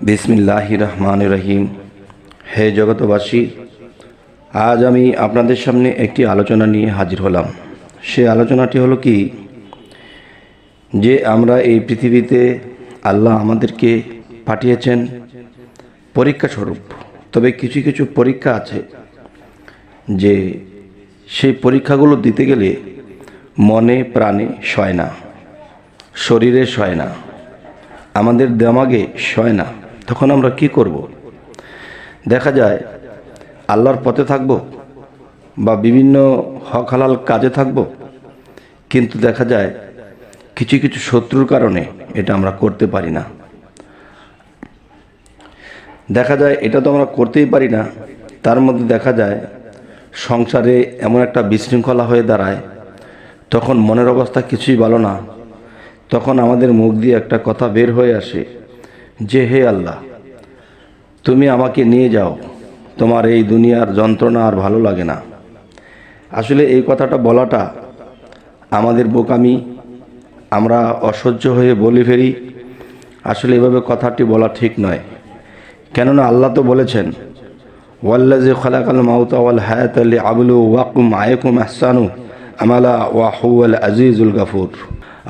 বিসমিল্লাহির রহমানির রহিম। হে জগতবাসী, আজ আমি আপনাদের সামনে একটি আলোচনা নিয়ে হাজির হলাম। সে আলোচনাটি হলো কি, যে আমরা এই পৃথিবীতে আল্লাহ আমাদেরকে পাঠিয়েছেন পরীক্ষা স্বরূপ। তবে কিছু কিছু পরীক্ষা আছে যে সেই পরীক্ষাগুলো দিতে গেলে মনে প্রাণে সয় না, শরীরে সয় না, আমাদের দিমাগে সয় না। তখন আমরা কি করব? দেখা যায় আল্লাহর পথে থাকব বা বিভিন্ন হক হালাল কাজে থাকব, কিন্তু দেখা যায় কিছু কিছু শত্রুর কারণে এটা আমরা করতে পারি না। দেখা যায় এটা তো আমরা করতেই পারি না, তার মধ্যে দেখা যায় সংসারে এমন একটা বিশৃঙ্খলা হয়ে দাঁড়ায়, তখন মনের অবস্থা কিছুই ভালো না। তখন আমাদের মুখ দিয়ে একটা কথা বের হয়ে আসে যে, হে আল্লাহ, তুমি আমাকে নিয়ে যাও, তোমার এই দুনিয়ার যন্ত্রণা আর ভালো লাগে না। আসলে এই কথাটা বলাটা আমাদের বোকামি, আমরা অসহ্য হয়ে বলে ফেলি। আসলে এভাবে কথাটি বলা ঠিক নয়, কেননা আল্লাহ তো বলেছেন, ওয়াল্লাযী খালাকাল মাউতা ওয়াল হায়াতা লিয়াবলুওয়াকুম আইয়ুকুম আহসানু আমালা ওয়া হুয়াল আজিজুল গাফুর।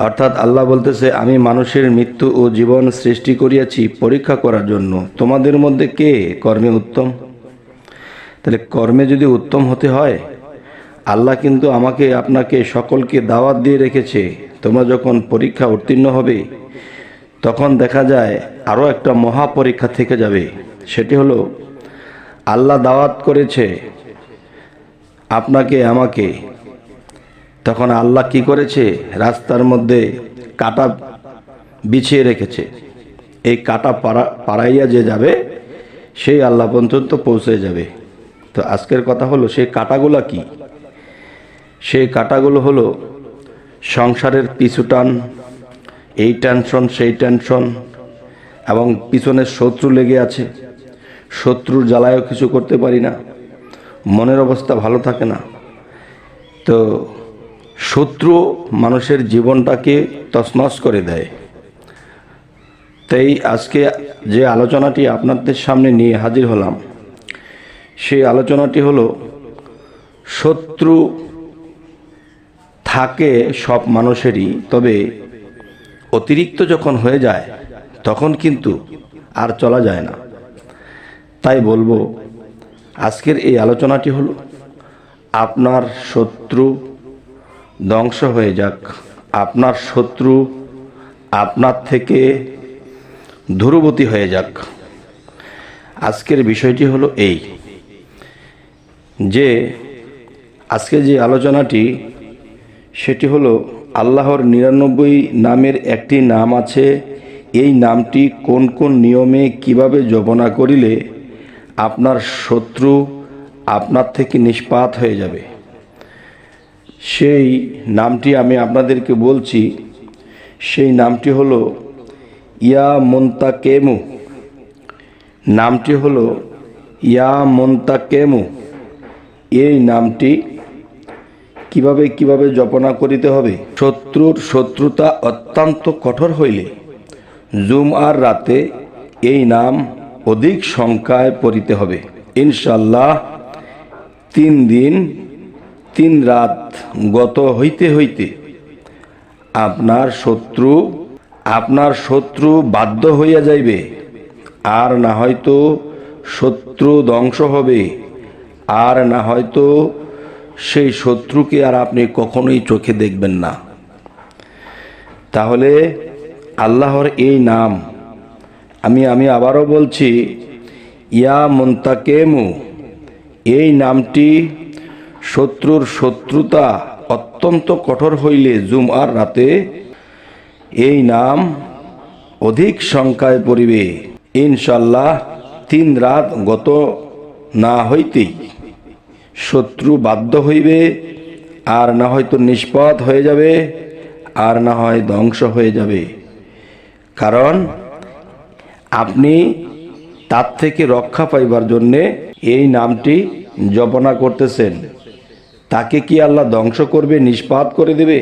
অর্থাৎ আল্লাহ বলতেছে, আমি মানুষের মৃত্যু ও জীবন সৃষ্টি করিয়াছি পরীক্ষা করার জন্য, তোমাদের মধ্যে কে কর্মে উত্তম। তাহলে কর্মে যদি উত্তম হতে হয়, আল্লাহ কিন্তু আমাকে আপনাকে সকলকে দাওয়াত দিয়ে রেখেছে। তোমরা যখন পরীক্ষা উত্তীর্ণ হবে, তখন দেখা যায় আরও একটা মহা পরীক্ষা থেকে যাবে। সেটি হলো, আল্লাহ দাওয়াত করেছে আপনাকে আমাকে, তখন আল্লাহ কি করেছে? রাস্তার মধ্যে কাঁটা বিছিয়ে রেখেছে। এই কাঁটা পাড়াইয়া যে যাবে, সেই আল্লাহ পর্যন্ত পৌঁছে যাবে। তো আজকের কথা হলো, সেই কাঁটাগুলো কি? সেই কাঁটাগুলো হলো সংসারের পিছুটান, এই টেনশন সেই টেনশন, এবং পিছনের শত্রু লেগে আছে, শত্রুর জ্বালায়ও কিছু করতে পারি না, মনের অবস্থা ভালো থাকে না। তো শত্রু মানুষের জীবনটাকে তছনছ করে দেয়। তাই আজকে যে আলোচনাটি আপনাদের সামনে নিয়ে হাজির হলাম, সেই আলোচনাটি হলো, শত্রু থাকে সব মানুষেরই, তবে অতিরিক্ত যখন হয়ে যায় তখন কিন্তু আর চলা যায় না। তাই বলবো, আজকের এই আলোচনাটি হলো, আপনার শত্রু ধ্বংস হয়ে যাক, আপনার শত্রু আপনার থেকে দূরবর্তী হয়ে যাক। আজকের বিষয়টি হলো এই, যে আজকে যে আলোচনাটি, সেটি হলো আল্লাহর 99 নামের একটি নাম আছে। এই নামটি কোন কোন নিয়মে কিভাবে জপনা করিলে আপনার শত্রু আপনার থেকে নিষ্পাত হয়ে যাবে, সেই নামটি আমি আপনাদেরকে বলছি। সেই নামটি হলো ইয়া মুনতাকেমু। নামটি হলো ইয়া মুনতাকেমু। এই নামটি কিভাবে জপনা করিতে হবে? শত্রুর শত্রুতা অত্যন্ত কঠোর হইলে জুমআর রাতে এই নাম অধিক সংখ্যায় পড়িতে হবে। ইনশাআল্লাহ 3 দিন 3 রাত গত হইতে হইতে আপনার শত্রু বাধ্য হইয়া যাইবে, আর না হয়তো শত্রু ধ্বংস হবে, আর না হয়তো সেই শত্রুকে আর আপনি কখনোই চোখে দেখবেন না। তাহলে আল্লাহর এই নাম আমি আবারও বলছি, ইয়া মুনতাকেমু। এই নামটি শত্রুর শত্রুতা অত্যন্ত কঠোর হইলে জুমআর রাতে এই নাম অধিক সংখ্যায় পড়িবে। ইনশাআল্লাহ 3 রাত গত না হইতেই শত্রু বাধ্য হইবে, আর না হয়তো নিষ্পাত হয়ে যাবে, আর না হয় ধ্বংস হয়ে যাবে। কারণ আপনি তার থেকে রক্ষা পাইবার জন্যে এই নামটি জপনা করতেছেন। তাকে কি আল্লাহ ধ্বংস করবে, নিষ্পাত করে দেবে,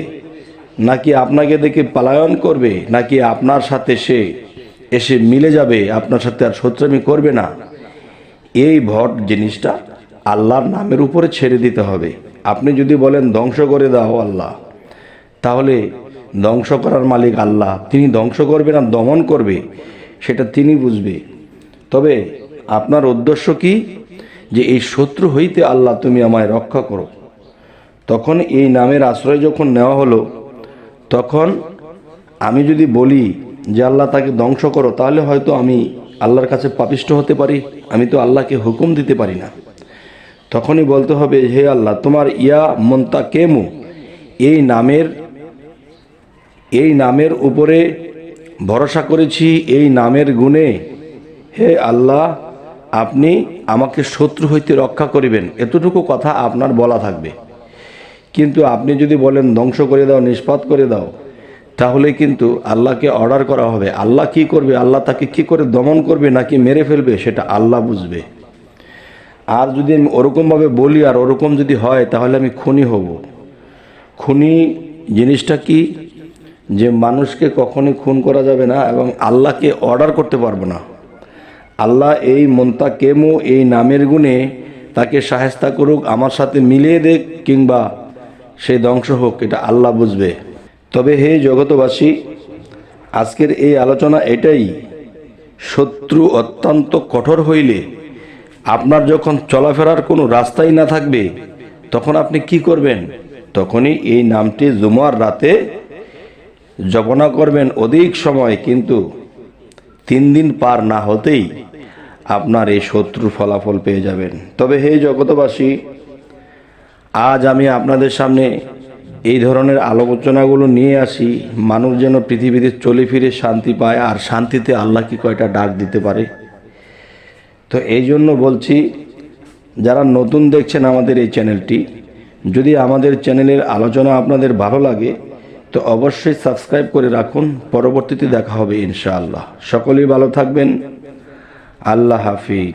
নাকি আপনাকে দেখে পলায়ন করবে, নাকি আপনার সাথে সে এসে মিলে যাবে, আপনার সাথে আর শত্রুমি করবে না, এই ভট জিনিসটা আল্লাহর নামের উপরে ছেড়ে দিতে হবে। আপনি যদি বলেন ধ্বংস করে দাও আল্লাহ, তাহলে ধ্বংস করার মালিক আল্লাহ, তিনি ধ্বংস করবে না দমন করবে সেটা তিনি বুঝবে। তবে আপনার উদ্দেশ্য কি, যে এই শত্রু হইতে আল্লাহ তুমি আমায় রক্ষা করো। তখন এই নামের আশ্রয় যখন নেওয়া হলো, তখন আমি যদি বলি যে আল্লাহ তাকে ধ্বংস করো, তাহলে হয়তো আমি আল্লাহর কাছে পাপিষ্ঠ হতে পারি, আমি তো আল্লাহকে হুকুম দিতে পারি না। তখনই বলতে হবে, হে আল্লাহ, তোমার ইয়া মুনতাকিমু এই নামের উপরে ভরসা করেছি, এই নামের গুণে, হে আল্লাহ আপনি আমাকে শত্রু হইতে রক্ষা করিবেন, এতটুকু কথা আপনার বলা থাকবে। কিন্তু আপনি যদি বলেন ধ্বংস করে দাও, নিষ্পাত করে দাও, তাহলে কিন্তু আল্লাহকে অর্ডার করা হবে। আল্লাহ কি করবে, আল্লাহ তাকে কি করে দমন করবে নাকি মেরে ফেলবে, সেটা আল্লাহ বুঝবে। আর যদি আমি ওরকমভাবে বলি আর ওরকম যদি হয়, তাহলে আমি খুনি হব। খুনি জিনিসটা কি, যে মানুষকে কখনোই খুন করা যাবে না এবং আল্লাহকে অর্ডার করতে পারবো না। আল্লাহ এই মুনতাকিমু এই নামের গুণে তাকে শায়েস্তা করুক, আমার সাথে মিলিয়ে দেখ, কিংবা সে ধ্বংস হোক, এটা আল্লাহ বুঝবে। তবে হে জগতবাসী, আজকের এই আলোচনা এটাই, শত্রু অত্যন্ত কঠোর হইলে আপনার যখন চলাফেরার কোনো রাস্তাই না থাকবে, তখন আপনি কি করবেন? তখনই এই নামটি জুমার রাতে জপনা করবেন অধিক সময়, কিন্তু 3 দিন পার না হতেই আপনার এই শত্রুর ফলাফল পেয়ে যাবেন। তবে হে জগতবাসী, আজ আমি আপনাদের সামনে এই ধরনের আলোচনাগুলো নিয়ে আসি, মানুষ যেন পৃথিবীতে চলে ফিরে শান্তি পায়, আর শান্তিতে আল্লাহ কি কয়টা ডাক দিতে পারে। তো এই জন্য বলছি, যারা নতুন দেখছেন আমাদের এই চ্যানেলটি, যদি আমাদের চ্যানেলের আলোচনা আপনাদের ভালো লাগে তো অবশ্যই সাবস্ক্রাইব করে রাখুন। পরবর্তীতে দেখা হবে ইনশাআল্লাহ। সকলেই ভালো থাকবেন। আল্লাহ হাফিজ।